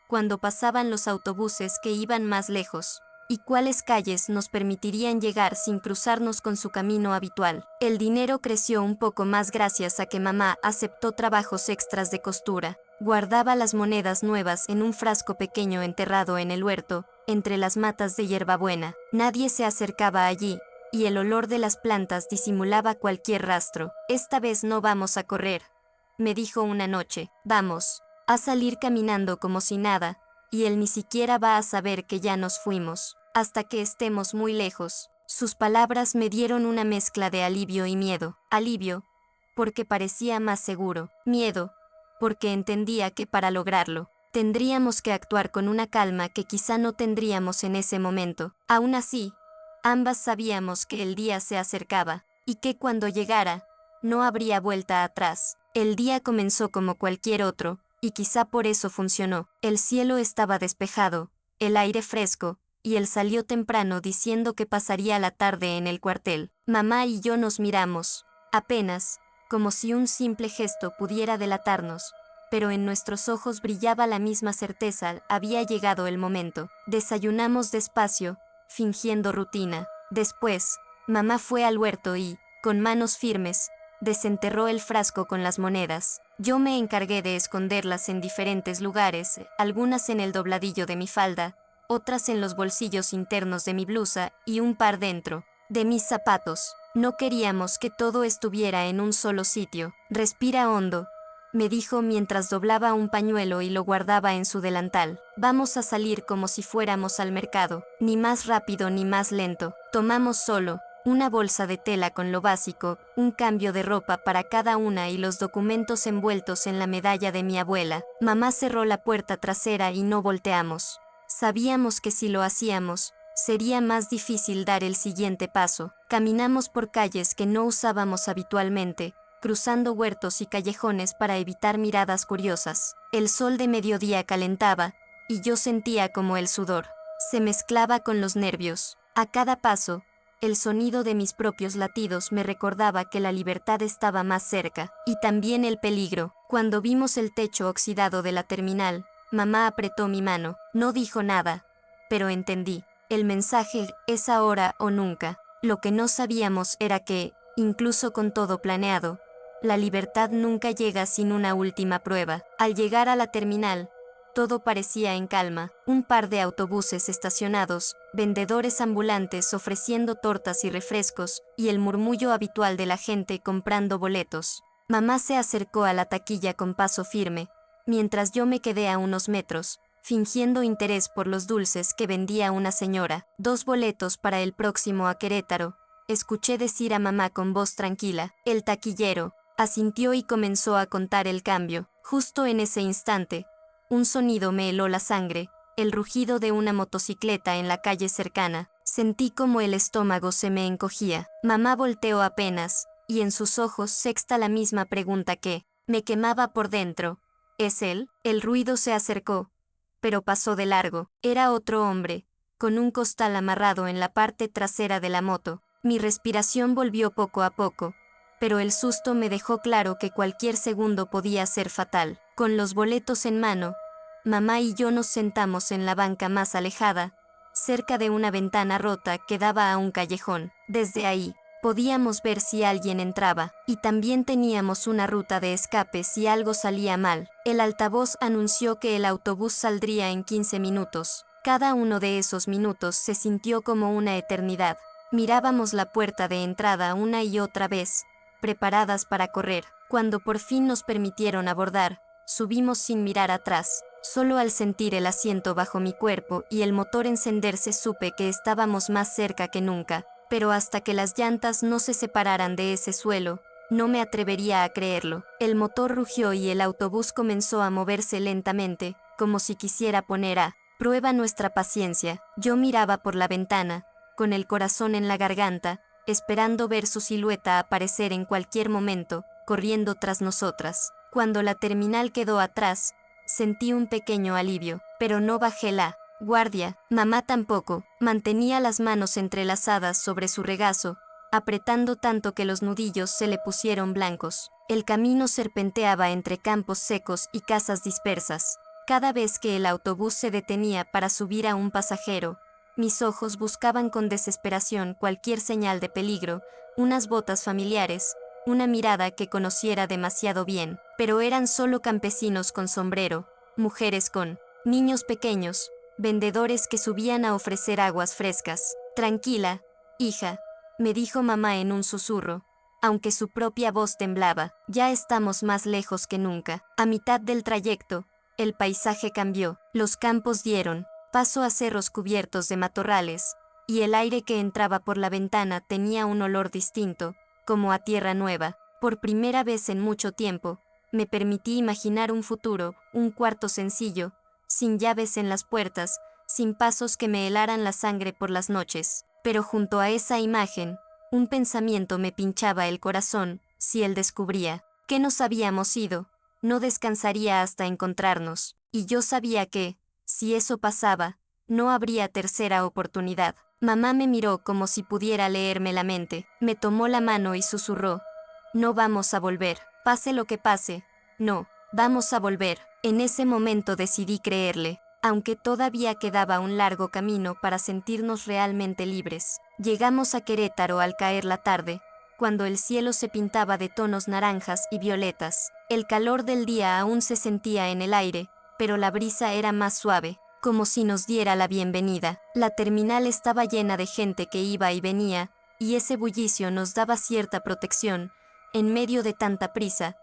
cuando pasaban los autobuses que iban más lejos, y cuáles calles nos permitirían llegar sin cruzarnos con su camino habitual. El dinero creció un poco más gracias a que mamá aceptó trabajos extras de costura. Guardaba las monedas nuevas en un frasco pequeño enterrado en el huerto, entre las matas de hierbabuena. Nadie se acercaba allí, y el olor de las plantas disimulaba cualquier rastro. Esta vez no vamos a correr, me dijo una noche. Vamos a salir caminando como si nada, y él ni siquiera va a saber que ya nos fuimos, hasta que estemos muy lejos. Sus palabras me dieron una mezcla de alivio y miedo. Alivio, porque parecía más seguro. Miedo, porque entendía que para lograrlo, tendríamos que actuar con una calma que quizá no tendríamos en ese momento. Aún así, ambas sabíamos que el día se acercaba, y que cuando llegara, no habría vuelta atrás. El día comenzó como cualquier otro, y quizá por eso funcionó. El cielo estaba despejado, el aire fresco, y él salió temprano diciendo que pasaría la tarde en el cuartel. Mamá y yo nos miramos, apenas, como si un simple gesto pudiera delatarnos, pero en nuestros ojos brillaba la misma certeza, había llegado el momento. Desayunamos despacio, fingiendo rutina. Después, mamá fue al huerto y, con manos firmes, desenterró el frasco con las monedas. Yo me encargué de esconderlas en diferentes lugares, algunas en el dobladillo de mi falda, otras en los bolsillos internos de mi blusa y un par dentro de mis zapatos. No queríamos que todo estuviera en un solo sitio. Respira hondo, me dijo mientras doblaba un pañuelo y lo guardaba en su delantal. Vamos a salir como si fuéramos al mercado, ni más rápido ni más lento. Tomamos solo una bolsa de tela con lo básico, un cambio de ropa para cada una y los documentos envueltos en la medalla de mi abuela. Mamá cerró la puerta trasera y no volteamos. Sabíamos que si lo hacíamos, sería más difícil dar el siguiente paso. Caminamos por calles que no usábamos habitualmente, cruzando huertos y callejones para evitar miradas curiosas. El sol de mediodía calentaba, y yo sentía como el sudor se mezclaba con los nervios. A cada paso, el sonido de mis propios latidos me recordaba que la libertad estaba más cerca, y también el peligro. Cuando vimos el techo oxidado de la terminal, mamá apretó mi mano. No dijo nada, pero entendí. El mensaje es ahora o nunca. Lo que no sabíamos era que, incluso con todo planeado, la libertad nunca llega sin una última prueba. Al llegar a la terminal, todo parecía en calma. Un par de autobuses estacionados, vendedores ambulantes ofreciendo tortas y refrescos, y el murmullo habitual de la gente comprando boletos. Mamá se acercó a la taquilla con paso firme, mientras yo me quedé a unos metros, fingiendo interés por los dulces que vendía una señora. 2 boletos para el próximo a Querétaro, escuché decir a mamá con voz tranquila. El taquillero asintió y comenzó a contar el cambio. Justo en ese instante, un sonido me heló la sangre, el rugido de una motocicleta en la calle cercana. Sentí como el estómago se me encogía. Mamá volteó apenas, y en sus ojos sexta la misma pregunta que me quemaba por dentro. ¿Es él? El ruido se acercó, pero pasó de largo. Era otro hombre, con un costal amarrado en la parte trasera de la moto. Mi respiración volvió poco a poco, pero el susto me dejó claro que cualquier segundo podía ser fatal. Con los boletos en mano, mamá y yo nos sentamos en la banca más alejada, cerca de una ventana rota que daba a un callejón. Desde ahí, podíamos ver si alguien entraba, y también teníamos una ruta de escape si algo salía mal. El altavoz anunció que el autobús saldría en 15 minutos. Cada uno de esos minutos se sintió como una eternidad. Mirábamos la puerta de entrada una y otra vez, preparadas para correr. Cuando por fin nos permitieron abordar, subimos sin mirar atrás. Solo al sentir el asiento bajo mi cuerpo y el motor encenderse supe que estábamos más cerca que nunca, pero hasta que las llantas no se separaran de ese suelo, no me atrevería a creerlo. El motor rugió y el autobús comenzó a moverse lentamente, como si quisiera poner a prueba nuestra paciencia. Yo miraba por la ventana, con el corazón en la garganta, esperando ver su silueta aparecer en cualquier momento, corriendo tras nosotras. Cuando la terminal quedó atrás, sentí un pequeño alivio, pero no bajé la guardia. Mamá tampoco. Mantenía las manos entrelazadas sobre su regazo, apretando tanto que los nudillos se le pusieron blancos. El camino serpenteaba entre campos secos y casas dispersas. Cada vez que el autobús se detenía para subir a un pasajero, mis ojos buscaban con desesperación cualquier señal de peligro, unas botas familiares, una mirada que conociera demasiado bien, pero eran solo campesinos con sombrero, mujeres con niños pequeños, vendedores que subían a ofrecer aguas frescas. Tranquila, hija, me dijo mamá en un susurro, aunque su propia voz temblaba. Ya estamos más lejos que nunca. A mitad del trayecto, el paisaje cambió. Los campos dieron paso a cerros cubiertos de matorrales, y el aire que entraba por la ventana tenía un olor distinto, como a tierra nueva. Por primera vez en mucho tiempo, me permití imaginar un futuro, un cuarto sencillo, sin llaves en las puertas, sin pasos que me helaran la sangre por las noches. Pero junto a esa imagen, un pensamiento me pinchaba el corazón. Si él descubría que nos habíamos ido, no descansaría hasta encontrarnos. Y yo sabía que, si eso pasaba, no habría tercera oportunidad. Mamá me miró como si pudiera leerme la mente. Me tomó la mano y susurró: no vamos a volver. Pase lo que pase, no. Vamos a volver. En ese momento decidí creerle, aunque todavía quedaba un largo camino para sentirnos realmente libres. Llegamos a Querétaro al caer la tarde, cuando el cielo se pintaba de tonos naranjas y violetas. El calor del día aún se sentía en el aire, pero la brisa era más suave, como si nos diera la bienvenida. La terminal estaba llena de gente que iba y venía, y ese bullicio nos daba cierta protección. En medio de tanta prisa,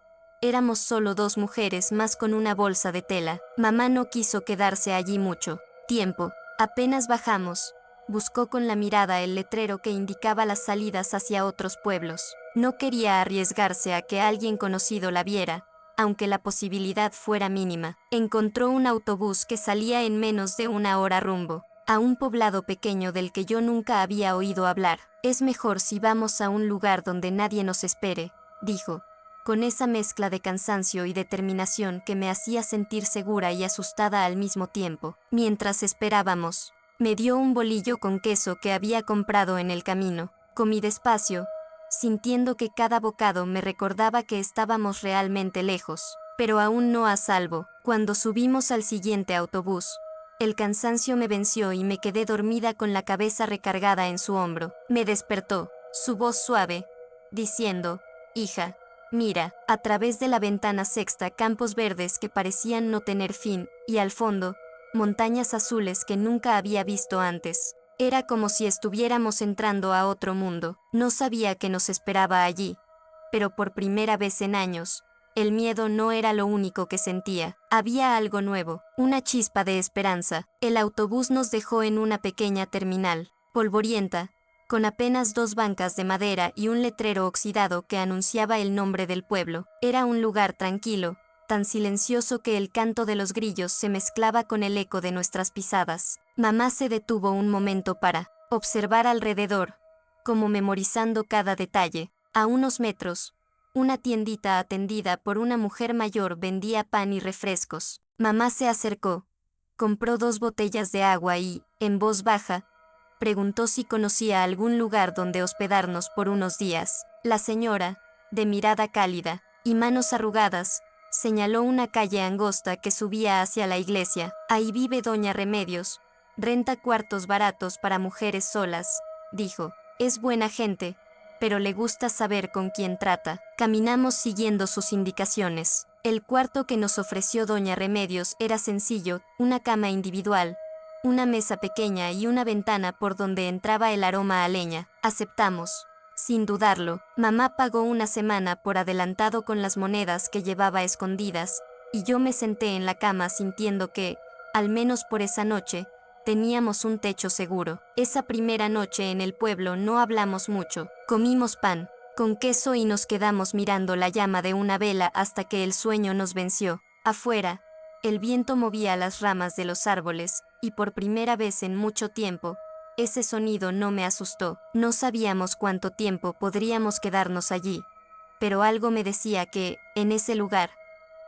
éramos solo dos mujeres más con una bolsa de tela. Mamá no quiso quedarse allí mucho tiempo. Apenas bajamos, buscó con la mirada el letrero que indicaba las salidas hacia otros pueblos. No quería arriesgarse a que alguien conocido la viera, aunque la posibilidad fuera mínima. Encontró un autobús que salía en menos de una hora rumbo a un poblado pequeño del que yo nunca había oído hablar. Es mejor si vamos a un lugar donde nadie nos espere, dijo, con esa mezcla de cansancio y determinación que me hacía sentir segura y asustada al mismo tiempo. Mientras esperábamos, me dio un bolillo con queso que había comprado en el camino. Comí despacio, sintiendo que cada bocado me recordaba que estábamos realmente lejos, pero aún no a salvo. Cuando subimos al siguiente autobús, el cansancio me venció y me quedé dormida con la cabeza recargada en su hombro. Me despertó, su voz suave, diciendo, «Hija, mira». A través de la ventana sexta campos verdes que parecían no tener fin, y al fondo, montañas azules que nunca había visto antes. Era como si estuviéramos entrando a otro mundo. No sabía qué nos esperaba allí, pero por primera vez en años, el miedo no era lo único que sentía. Había algo nuevo, una chispa de esperanza. El autobús nos dejó en una pequeña terminal, polvorienta, con apenas dos bancas de madera y un letrero oxidado que anunciaba el nombre del pueblo. Era un lugar tranquilo, tan silencioso que el canto de los grillos se mezclaba con el eco de nuestras pisadas. Mamá se detuvo un momento para observar alrededor, como memorizando cada detalle. A unos metros, una tiendita atendida por una mujer mayor vendía pan y refrescos. Mamá se acercó, compró 2 botellas de agua y, en voz baja, preguntó si conocía algún lugar donde hospedarnos por unos días. La señora, de mirada cálida y manos arrugadas, señaló una calle angosta que subía hacia la iglesia. «Ahí vive doña Remedios, renta cuartos baratos para mujeres solas», dijo. «Es buena gente, pero le gusta saber con quién trata». Caminamos siguiendo sus indicaciones. El cuarto que nos ofreció doña Remedios era sencillo, una cama individual, una mesa pequeña y una ventana por donde entraba el aroma a leña. Aceptamos. Sin dudarlo, mamá pagó una semana por adelantado con las monedas que llevaba escondidas, y yo me senté en la cama sintiendo que, al menos por esa noche, teníamos un techo seguro. Esa primera noche en el pueblo no hablamos mucho. Comimos pan con queso y nos quedamos mirando la llama de una vela hasta que el sueño nos venció. Afuera, el viento movía las ramas de los árboles, y por primera vez en mucho tiempo, ese sonido no me asustó. No sabíamos cuánto tiempo podríamos quedarnos allí, pero algo me decía que, en ese lugar,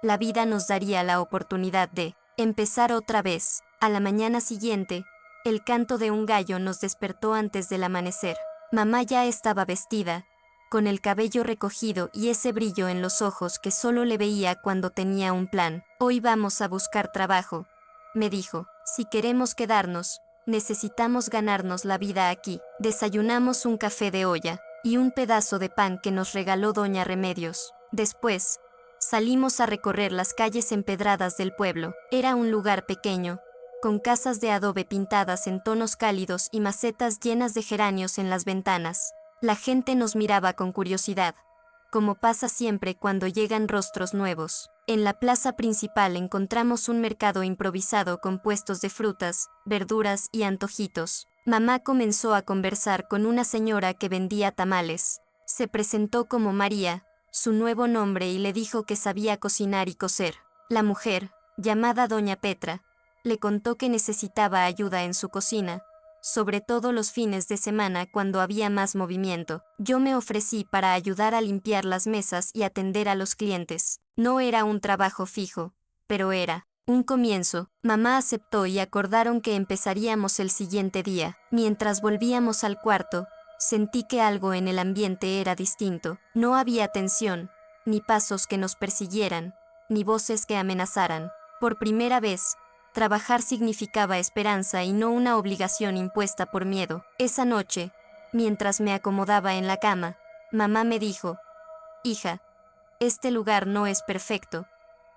la vida nos daría la oportunidad de empezar otra vez. A la mañana siguiente, el canto de un gallo nos despertó antes del amanecer. Mamá ya estaba vestida, con el cabello recogido y ese brillo en los ojos que solo le veía cuando tenía un plan. «Hoy vamos a buscar trabajo», me dijo. «Si queremos quedarnos, necesitamos ganarnos la vida aquí». Desayunamos un café de olla y un pedazo de pan que nos regaló doña Remedios. Después, salimos a recorrer las calles empedradas del pueblo. Era un lugar pequeño, con casas de adobe pintadas en tonos cálidos y macetas llenas de geranios en las ventanas. La gente nos miraba con curiosidad, como pasa siempre cuando llegan rostros nuevos. En la plaza principal encontramos un mercado improvisado con puestos de frutas, verduras y antojitos. Mamá comenzó a conversar con una señora que vendía tamales. Se presentó como María, su nuevo nombre, y le dijo que sabía cocinar y coser. La mujer, llamada doña Petra, le contó que necesitaba ayuda en su cocina, sobre todo los fines de semana cuando había más movimiento. Yo me ofrecí para ayudar a limpiar las mesas y atender a los clientes. No era un trabajo fijo, pero era un comienzo. Mamá aceptó y acordaron que empezaríamos el siguiente día. Mientras volvíamos al cuarto, sentí que algo en el ambiente era distinto. No había tensión, ni pasos que nos persiguieran, ni voces que amenazaran. Por primera vez, trabajar significaba esperanza y no una obligación impuesta por miedo. Esa noche, mientras me acomodaba en la cama, mamá me dijo: «Hija, este lugar no es perfecto,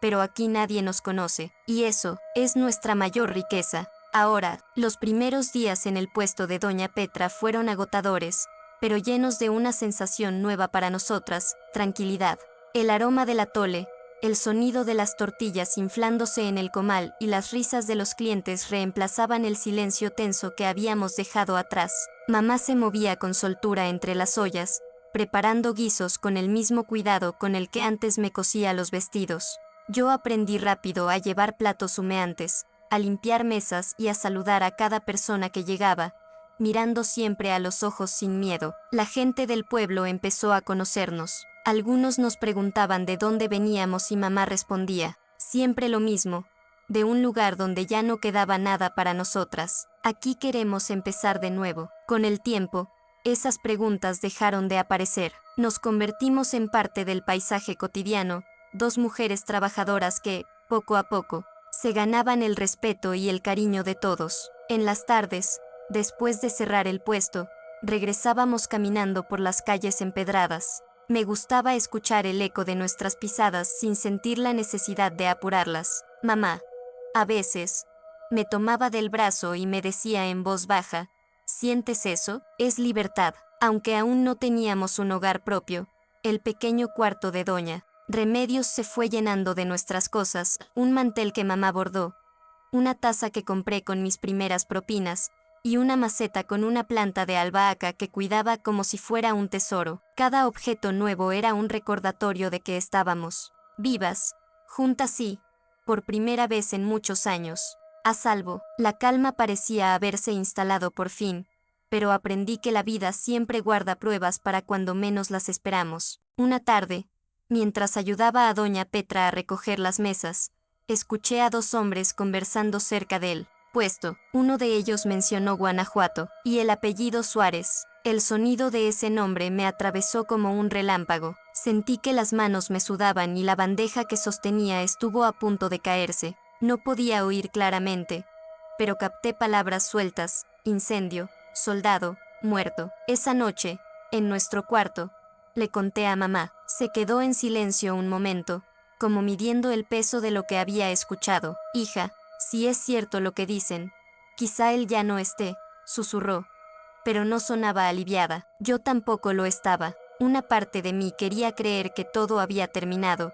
pero aquí nadie nos conoce, y eso es nuestra mayor riqueza». Ahora, los primeros días en el puesto de Doña Petra fueron agotadores, pero llenos de una sensación nueva para nosotras: tranquilidad. El aroma del atole, el sonido de las tortillas inflándose en el comal y las risas de los clientes reemplazaban el silencio tenso que habíamos dejado atrás. Mamá se movía con soltura entre las ollas, preparando guisos con el mismo cuidado con el que antes me cosía los vestidos. Yo aprendí rápido a llevar platos humeantes, a limpiar mesas y a saludar a cada persona que llegaba, mirando siempre a los ojos sin miedo. La gente del pueblo empezó a conocernos. Algunos nos preguntaban de dónde veníamos y mamá respondía, siempre lo mismo: de un lugar donde ya no quedaba nada para nosotras. Aquí queremos empezar de nuevo. Con el tiempo, esas preguntas dejaron de aparecer. Nos convertimos en parte del paisaje cotidiano, dos mujeres trabajadoras que, poco a poco, se ganaban el respeto y el cariño de todos. En las tardes, después de cerrar el puesto, regresábamos caminando por las calles empedradas. Me gustaba escuchar el eco de nuestras pisadas sin sentir la necesidad de apurarlas. Mamá, a veces, me tomaba del brazo y me decía en voz baja: «¿Sientes eso? Es libertad». Aunque aún no teníamos un hogar propio, el pequeño cuarto de Doña Remedios se fue llenando de nuestras cosas: un mantel que mamá bordó, una taza que compré con mis primeras propinas, y una maceta con una planta de albahaca que cuidaba como si fuera un tesoro. Cada objeto nuevo era un recordatorio de que estábamos vivas, juntas y, por primera vez en muchos años, a salvo. La calma parecía haberse instalado por fin, pero aprendí que la vida siempre guarda pruebas para cuando menos las esperamos. Una tarde, mientras ayudaba a Doña Petra a recoger las mesas, escuché a dos hombres conversando cerca del puesto. Uno de ellos mencionó Guanajuato y el apellido Suárez. El sonido de ese nombre me atravesó como un relámpago. Sentí que las manos me sudaban y la bandeja que sostenía estuvo a punto de caerse. No podía oír claramente, pero capté palabras sueltas: incendio, soldado, muerto. Esa noche, en nuestro cuarto, le conté a mamá. Se quedó en silencio un momento, como midiendo el peso de lo que había escuchado. «Hija, si es cierto lo que dicen, quizá él ya no esté», susurró. Pero no sonaba aliviada. Yo tampoco lo estaba. Una parte de mí quería creer que todo había terminado,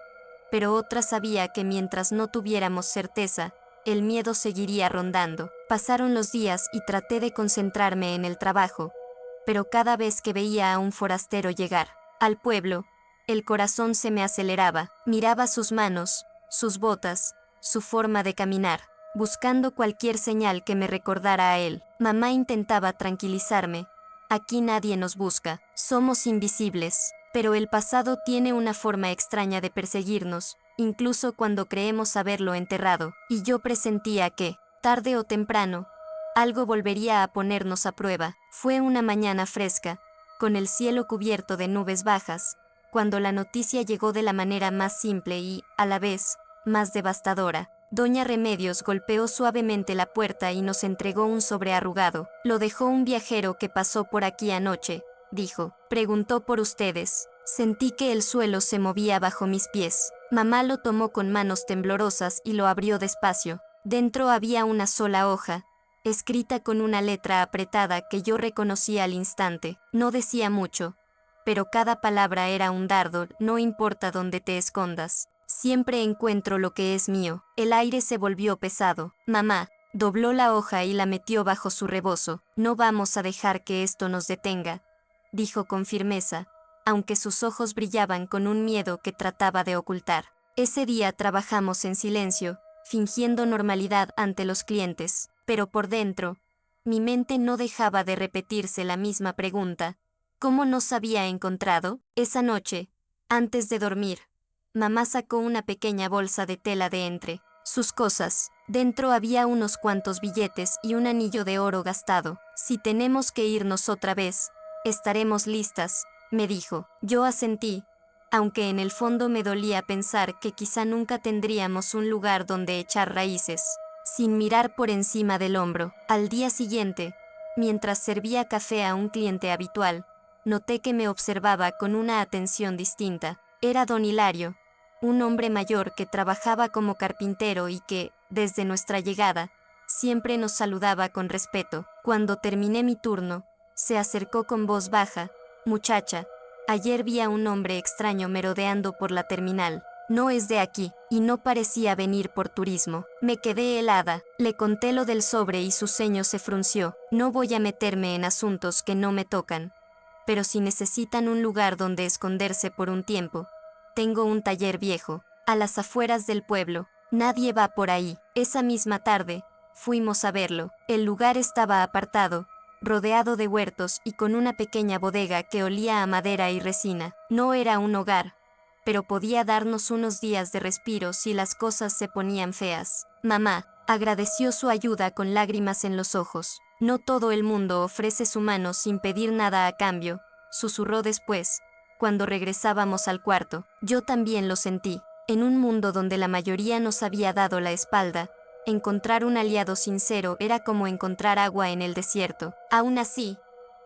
pero otra sabía que mientras no tuviéramos certeza, el miedo seguiría rondando. Pasaron los días y traté de concentrarme en el trabajo, pero cada vez que veía a un forastero llegar al pueblo, el corazón se me aceleraba. Miraba sus manos, sus botas, su forma de caminar, buscando cualquier señal que me recordara a él. Mamá intentaba tranquilizarme: «Aquí nadie nos busca, somos invisibles». Pero el pasado tiene una forma extraña de perseguirnos, incluso cuando creemos haberlo enterrado. Y yo presentía que, tarde o temprano, algo volvería a ponernos a prueba. Fue una mañana fresca, con el cielo cubierto de nubes bajas, cuando la noticia llegó de la manera más simple y, a la vez, más devastadora. Doña Remedios golpeó suavemente la puerta y nos entregó un sobre arrugado. «Lo dejó un viajero que pasó por aquí anoche», dijo. «Preguntó por ustedes». Sentí que el suelo se movía bajo mis pies. Mamá lo tomó con manos temblorosas y lo abrió despacio. Dentro había una sola hoja, escrita con una letra apretada que yo reconocí al instante. No decía mucho, pero cada palabra era un dardo: «No importa dónde te escondas, siempre encuentro lo que es mío». El aire se volvió pesado. Mamá dobló la hoja y la metió bajo su rebozo. «No vamos a dejar que esto nos detenga», dijo con firmeza, aunque sus ojos brillaban con un miedo que trataba de ocultar. Ese día trabajamos en silencio, fingiendo normalidad ante los clientes, pero por dentro, mi mente no dejaba de repetirse la misma pregunta: ¿cómo nos había encontrado? Esa noche, antes de dormir, mamá sacó una pequeña bolsa de tela de entre sus cosas. Dentro había unos cuantos billetes y un anillo de oro gastado. «Si tenemos que irnos otra vez, estaremos listas», me dijo. Yo asentí, aunque en el fondo me dolía pensar que quizá nunca tendríamos un lugar donde echar raíces. Sin mirar por encima del hombro, al día siguiente, mientras servía café a un cliente habitual, noté que me observaba con una atención distinta. Era don Hilario, un hombre mayor que trabajaba como carpintero y que, desde nuestra llegada, siempre nos saludaba con respeto. Cuando terminé mi turno, se acercó con voz baja: «Muchacha, ayer vi a un hombre extraño merodeando por la terminal. No es de aquí, y no parecía venir por turismo». Me quedé helada, le conté lo del sobre y su ceño se frunció. «No voy a meterme en asuntos que no me tocan. Pero si necesitan un lugar donde esconderse por un tiempo, tengo un taller viejo, a las afueras del pueblo. Nadie va por ahí». Esa misma tarde, fuimos a verlo. El lugar estaba apartado, rodeado de huertos y con una pequeña bodega que olía a madera y resina. No era un hogar, pero podía darnos unos días de respiro si las cosas se ponían feas. Mamá agradeció su ayuda con lágrimas en los ojos. «No todo el mundo ofrece su mano sin pedir nada a cambio», susurró después, cuando regresábamos al cuarto. Yo también lo sentí. En un mundo donde la mayoría nos había dado la espalda, encontrar un aliado sincero era como encontrar agua en el desierto. Aún así,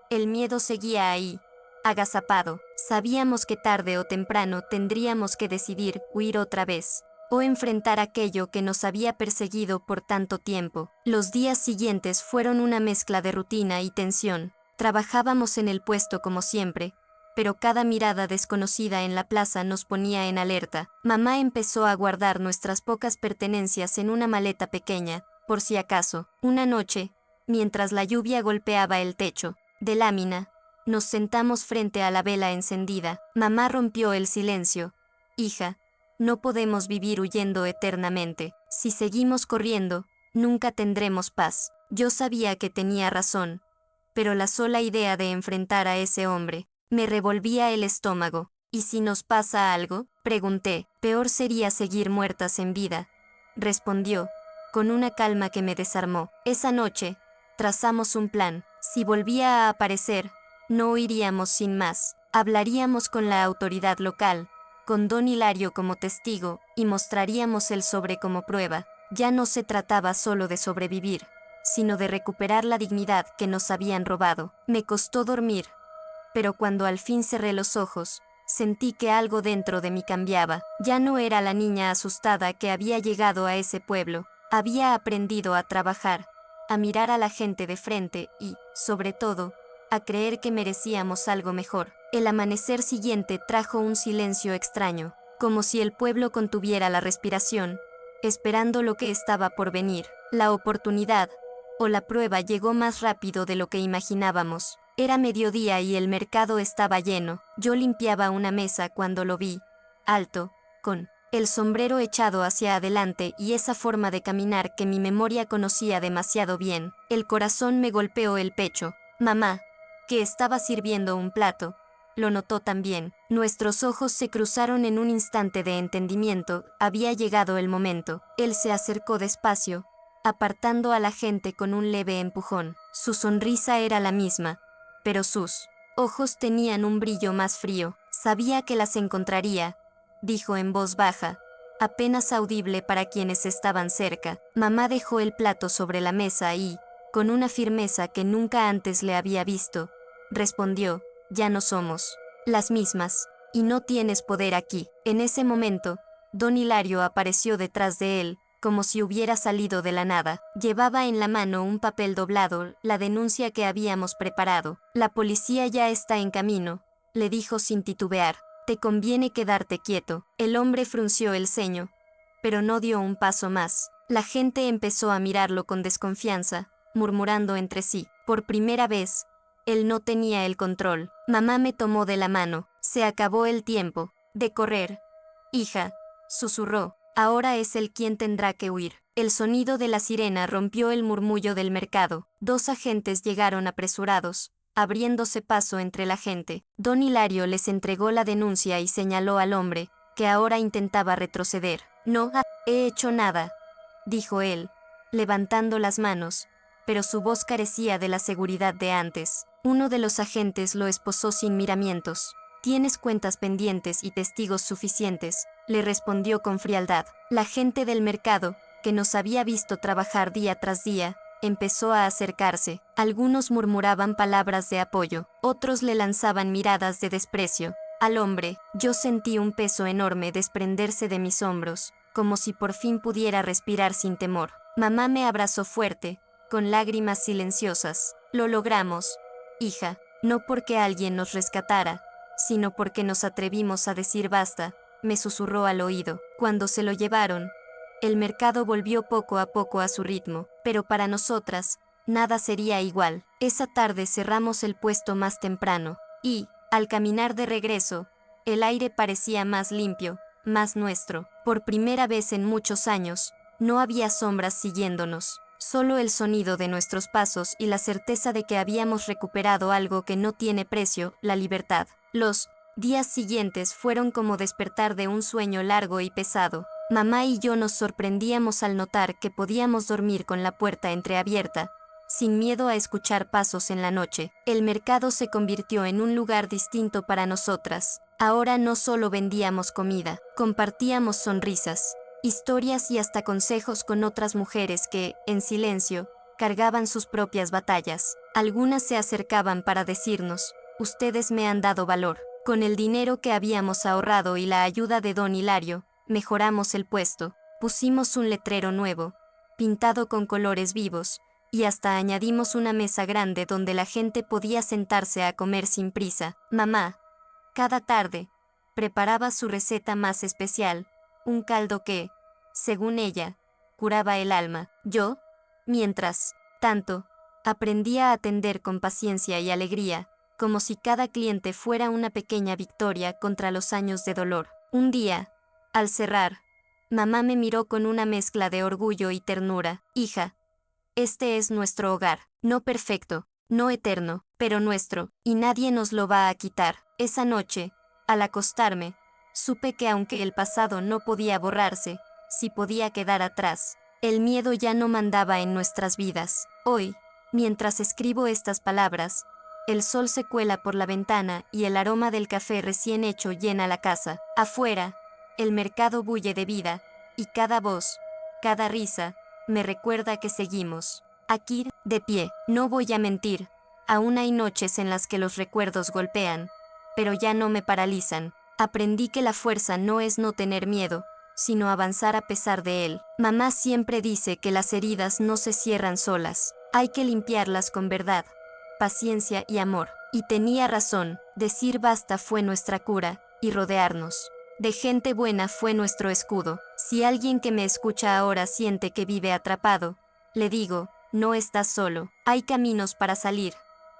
el miedo seguía ahí, agazapado. Sabíamos que tarde o temprano tendríamos que decidir huir otra vez, o enfrentar aquello que nos había perseguido por tanto tiempo. Los días siguientes fueron una mezcla de rutina y tensión. Trabajábamos en el puesto como siempre, pero cada mirada desconocida en la plaza nos ponía en alerta. Mamá empezó a guardar nuestras pocas pertenencias en una maleta pequeña, por si acaso. Una noche, mientras la lluvia golpeaba el techo de lámina, nos sentamos frente a la vela encendida. Mamá rompió el silencio. «Hija, no podemos vivir huyendo eternamente. Si seguimos corriendo, nunca tendremos paz». Yo sabía que tenía razón, pero la sola idea de enfrentar a ese hombre me revolvía el estómago. «¿Y si nos pasa algo?», pregunté. «Peor sería seguir muertas en vida», respondió, con una calma que me desarmó. Esa noche, trazamos un plan. Si volvía a aparecer, no iríamos sin más. Hablaríamos con la autoridad local, con don Hilario como testigo, y mostraríamos el sobre como prueba. Ya no se trataba solo de sobrevivir, sino de recuperar la dignidad que nos habían robado. Me costó dormir, pero cuando al fin cerré los ojos, sentí que algo dentro de mí cambiaba. Ya no era la niña asustada que había llegado a ese pueblo. Había aprendido a trabajar, a mirar a la gente de frente y, sobre todo, a creer que merecíamos algo mejor. El amanecer siguiente trajo un silencio extraño, como si el pueblo contuviera la respiración, esperando lo que estaba por venir. La oportunidad, o la prueba, llegó más rápido de lo que imaginábamos. Era mediodía y el mercado estaba lleno. Yo limpiaba una mesa cuando lo vi, alto, con el sombrero echado hacia adelante y esa forma de caminar que mi memoria conocía demasiado bien. El corazón me golpeó el pecho. Mamá, que estaba sirviendo un plato, lo notó también. Nuestros ojos se cruzaron en un instante de entendimiento. Había llegado el momento. Él se acercó despacio, apartando a la gente con un leve empujón. Su sonrisa era la misma, pero sus ojos tenían un brillo más frío. «Sabía que las encontraría», dijo en voz baja, apenas audible para quienes estaban cerca. Mamá dejó el plato sobre la mesa y, con una firmeza que nunca antes le había visto, respondió: «Ya no somos las mismas, y no tienes poder aquí». En ese momento, don Hilario apareció detrás de él, como si hubiera salido de la nada. Llevaba en la mano un papel doblado, la denuncia que habíamos preparado. «La policía ya está en camino», le dijo sin titubear. «Te conviene quedarte quieto». El hombre frunció el ceño, pero no dio un paso más. La gente empezó a mirarlo con desconfianza, murmurando entre sí. Por primera vez, él no tenía el control. Mamá me tomó de la mano. «Se acabó el tiempo de correr, hija», susurró. «Ahora es él quien tendrá que huir». El sonido de la sirena rompió el murmullo del mercado. 2 agentes llegaron apresurados, abriéndose paso entre la gente. Don Hilario les entregó la denuncia y señaló al hombre, que ahora intentaba retroceder. «No he hecho nada», dijo él, levantando las manos, pero su voz carecía de la seguridad de antes. Uno de los agentes lo esposó sin miramientos. Tienes cuentas pendientes y testigos suficientes, le respondió con frialdad. La gente del mercado, que nos había visto trabajar día tras día, empezó a acercarse. Algunos murmuraban palabras de apoyo, otros le lanzaban miradas de desprecio. Al hombre, yo sentí un peso enorme desprenderse de mis hombros, como si por fin pudiera respirar sin temor. Mamá me abrazó fuerte, con lágrimas silenciosas. Lo logramos, hija, no porque alguien nos rescatara, sino porque nos atrevimos a decir basta, me susurró al oído. Cuando se lo llevaron, el mercado volvió poco a poco a su ritmo, pero para nosotras, nada sería igual. Esa tarde cerramos el puesto más temprano, y, al caminar de regreso, el aire parecía más limpio, más nuestro. Por primera vez en muchos años, no había sombras siguiéndonos, solo el sonido de nuestros pasos y la certeza de que habíamos recuperado algo que no tiene precio, la libertad. Los días siguientes fueron como despertar de un sueño largo y pesado. Mamá y yo nos sorprendíamos al notar que podíamos dormir con la puerta entreabierta, sin miedo a escuchar pasos en la noche. El mercado se convirtió en un lugar distinto para nosotras. Ahora no solo vendíamos comida, compartíamos sonrisas, historias y hasta consejos con otras mujeres que, en silencio, cargaban sus propias batallas. Algunas se acercaban para decirnos, ustedes me han dado valor. Con el dinero que habíamos ahorrado y la ayuda de don Hilario, mejoramos el puesto, pusimos un letrero nuevo, pintado con colores vivos, y hasta añadimos una mesa grande donde la gente podía sentarse a comer sin prisa. Mamá, cada tarde, preparaba su receta más especial, un caldo que, según ella, curaba el alma. Yo, mientras tanto, aprendía a atender con paciencia y alegría, como si cada cliente fuera una pequeña victoria contra los años de dolor. Un día, al cerrar, mamá me miró con una mezcla de orgullo y ternura. Hija, este es nuestro hogar, no perfecto, no eterno, pero nuestro, y nadie nos lo va a quitar. Esa noche, al acostarme, supe que aunque el pasado no podía borrarse, sí podía quedar atrás. El miedo ya no mandaba en nuestras vidas. Hoy, mientras escribo estas palabras, el sol se cuela por la ventana y el aroma del café recién hecho llena la casa. Afuera, el mercado bulle de vida, y cada voz, cada risa, me recuerda que seguimos aquí, de pie. No voy a mentir, aún hay noches en las que los recuerdos golpean, pero ya no me paralizan. Aprendí que la fuerza no es no tener miedo, sino avanzar a pesar de él. Mamá siempre dice que las heridas no se cierran solas, hay que limpiarlas con verdad, paciencia y amor. Y tenía razón, decir basta fue nuestra cura, y rodearnos de gente buena fue nuestro escudo. Si alguien que me escucha ahora siente que vive atrapado, le digo, no estás solo, hay caminos para salir,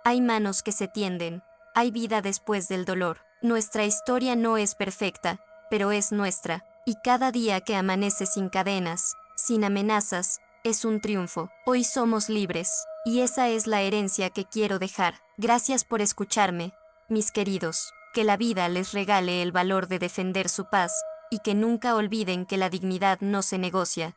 hay manos que se tienden, hay vida después del dolor. Nuestra historia no es perfecta, pero es nuestra, y cada día que amanece sin cadenas, sin amenazas, es un triunfo. Hoy somos libres, y esa es la herencia que quiero dejar. Gracias por escucharme, mis queridos. Que la vida les regale el valor de defender su paz, y que nunca olviden que la dignidad no se negocia,